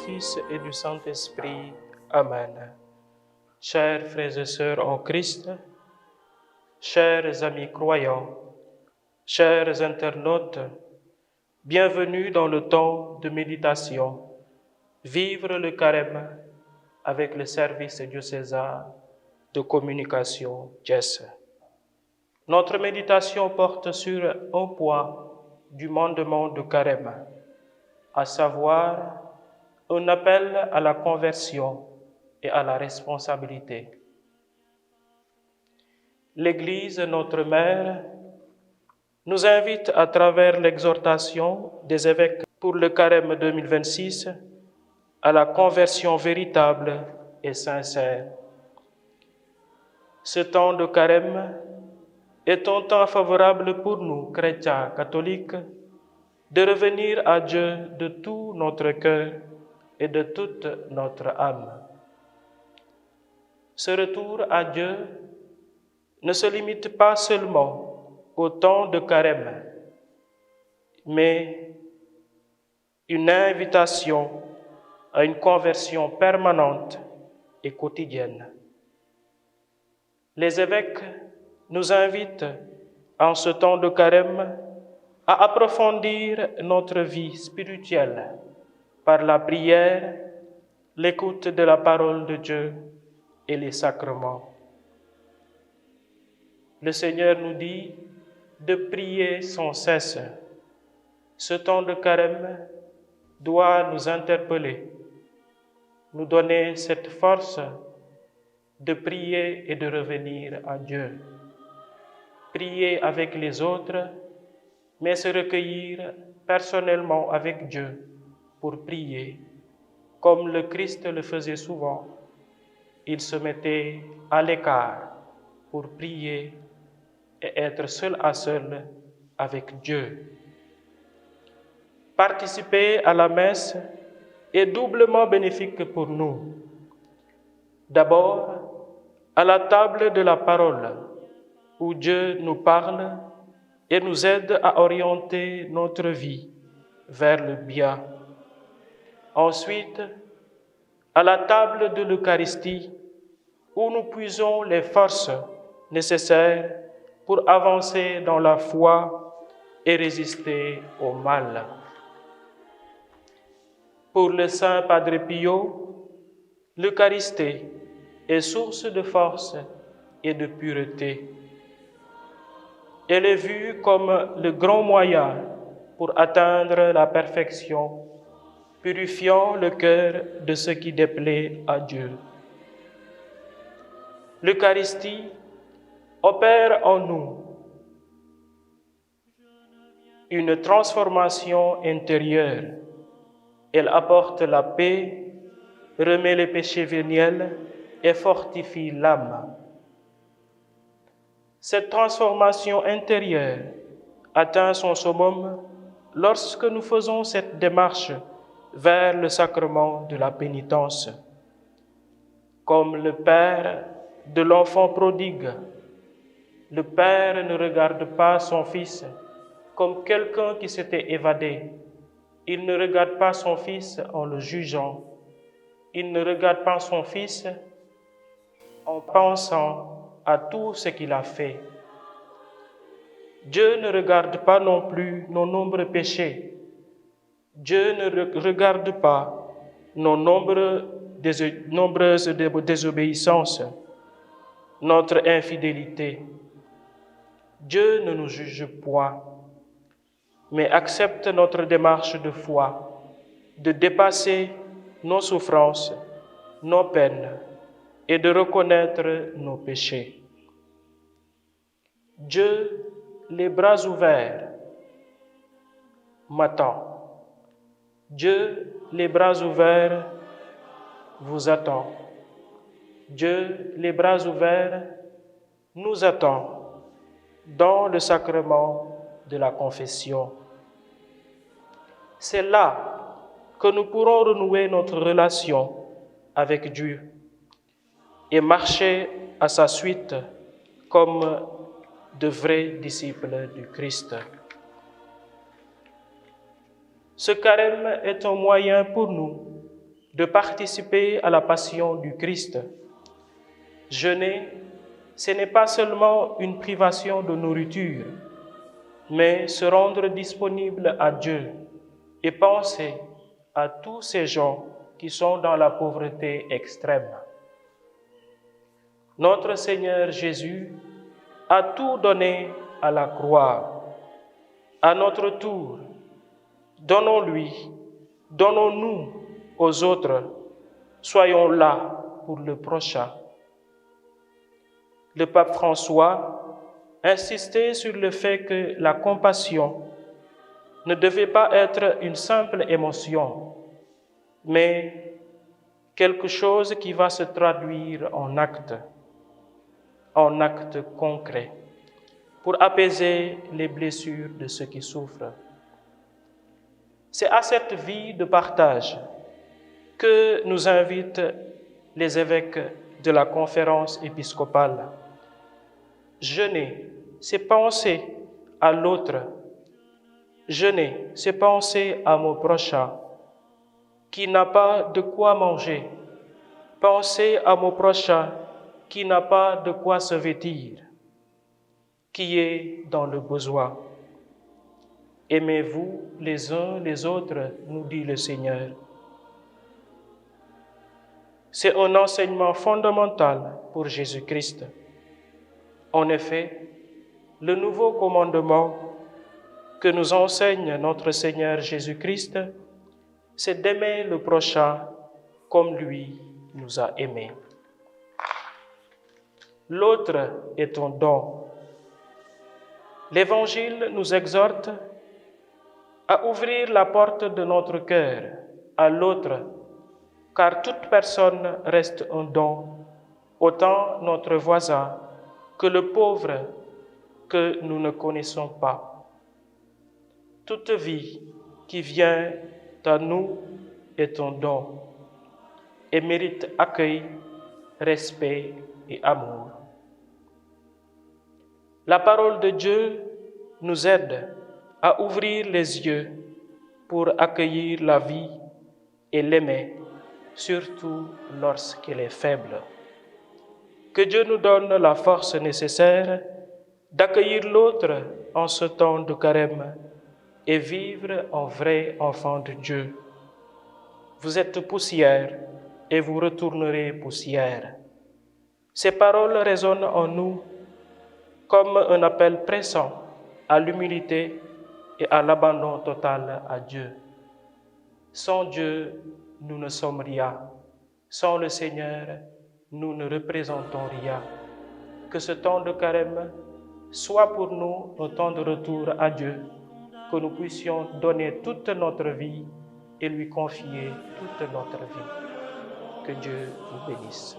Fils et du Saint-Esprit. Amen. Chers frères et sœurs en Christ, chers amis croyants, chers internautes, bienvenue dans le temps de méditation. Vivre le carême avec le service diocésain de communication JES. Notre méditation porte sur un point du mandement de carême, à savoir un appel à la conversion et à la responsabilité. L'Église, notre mère, nous invite à travers l'exhortation des évêques pour le carême 2026 à la conversion véritable et sincère. Ce temps de carême est un temps favorable pour nous, chrétiens catholiques, de revenir à Dieu de tout notre cœur et de toute notre âme. Ce retour à Dieu ne se limite pas seulement au temps de carême, mais une invitation à une conversion permanente et quotidienne. Les évêques nous invitent en ce temps de carême à approfondir notre vie spirituelle par la prière, l'écoute de la parole de Dieu et les sacrements. Le Seigneur nous dit de prier sans cesse. Ce temps de carême doit nous interpeller, nous donner cette force de prier et de revenir à Dieu. Prier avec les autres, mais se recueillir personnellement avec Dieu pour prier, comme le Christ le faisait souvent. Il se mettait à l'écart pour prier et être seul à seul avec Dieu. Participer à la messe est doublement bénéfique pour nous. D'abord, à la table de la parole, où Dieu nous parle et nous aide à orienter notre vie vers le bien. Ensuite, à la table de l'Eucharistie, où nous puisons les forces nécessaires pour avancer dans la foi et résister au mal. Pour le Saint Padre Pio, l'Eucharistie est source de force et de pureté. Elle est vue comme le grand moyen pour atteindre la perfection, purifiant le cœur de ce qui déplaît à Dieu. L'Eucharistie opère en nous une transformation intérieure. Elle apporte la paix, remet les péchés véniels et fortifie l'âme. Cette transformation intérieure atteint son summum lorsque nous faisons cette démarche vers le sacrement de la pénitence. Comme le Père de l'enfant prodigue, le Père ne regarde pas son Fils comme quelqu'un qui s'était évadé. Il ne regarde pas son Fils en le jugeant. Il ne regarde pas son Fils en pensant à tout ce qu'il a fait. Dieu ne regarde pas non plus nos nombreux péchés. Dieu ne regarde pas nos nombreuses désobéissances, notre infidélité. Dieu ne nous juge point, mais accepte notre démarche de foi, de dépasser nos souffrances, nos peines et de reconnaître nos péchés. Dieu, les bras ouverts, m'attend. Dieu, les bras ouverts, vous attend. Dieu, les bras ouverts, nous attend dans le sacrement de la confession. C'est là que nous pourrons renouer notre relation avec Dieu et marcher à sa suite comme de vrais disciples du Christ. Ce carême est un moyen pour nous de participer à la passion du Christ. Jeûner, ce n'est pas seulement une privation de nourriture, mais se rendre disponible à Dieu et penser à tous ces gens qui sont dans la pauvreté extrême. Notre Seigneur Jésus a tout donné à la croix. À notre tour, donnons-lui, donnons-nous aux autres, soyons là pour le prochain. Le pape François insistait sur le fait que la compassion ne devait pas être une simple émotion, mais quelque chose qui va se traduire en actes concrets, pour apaiser les blessures de ceux qui souffrent. C'est à cette vie de partage que nous invitent les évêques de la conférence épiscopale. Jeûner, c'est penser à l'autre. Jeûner, c'est penser à mon prochain qui n'a pas de quoi manger. Penser à mon prochain qui n'a pas de quoi se vêtir, qui est dans le besoin. Aimez-vous les uns les autres, nous dit le Seigneur. C'est un enseignement fondamental pour Jésus-Christ. En effet, le nouveau commandement que nous enseigne notre Seigneur Jésus-Christ, c'est d'aimer le prochain comme lui nous a aimés. L'autre est un don. L'Évangile nous exhorte à ouvrir la porte de notre cœur à l'autre, car toute personne reste un don, autant notre voisin que le pauvre que nous ne connaissons pas. Toute vie qui vient à nous est un don et mérite accueil, respect et amour. La parole de Dieu nous aide à ouvrir les yeux pour accueillir la vie et l'aimer, surtout lorsqu'elle est faible. Que Dieu nous donne la force nécessaire d'accueillir l'autre en ce temps de carême et vivre en vrai enfant de Dieu. Vous êtes poussière et vous retournerez poussière. Ces paroles résonnent en nous comme un appel pressant à l'humilité et à l'abandon total à Dieu. Sans Dieu, nous ne sommes rien. Sans le Seigneur, nous ne représentons rien. Que ce temps de carême soit pour nous un temps de retour à Dieu, que nous puissions donner toute notre vie et lui confier toute notre vie. Que Dieu vous bénisse.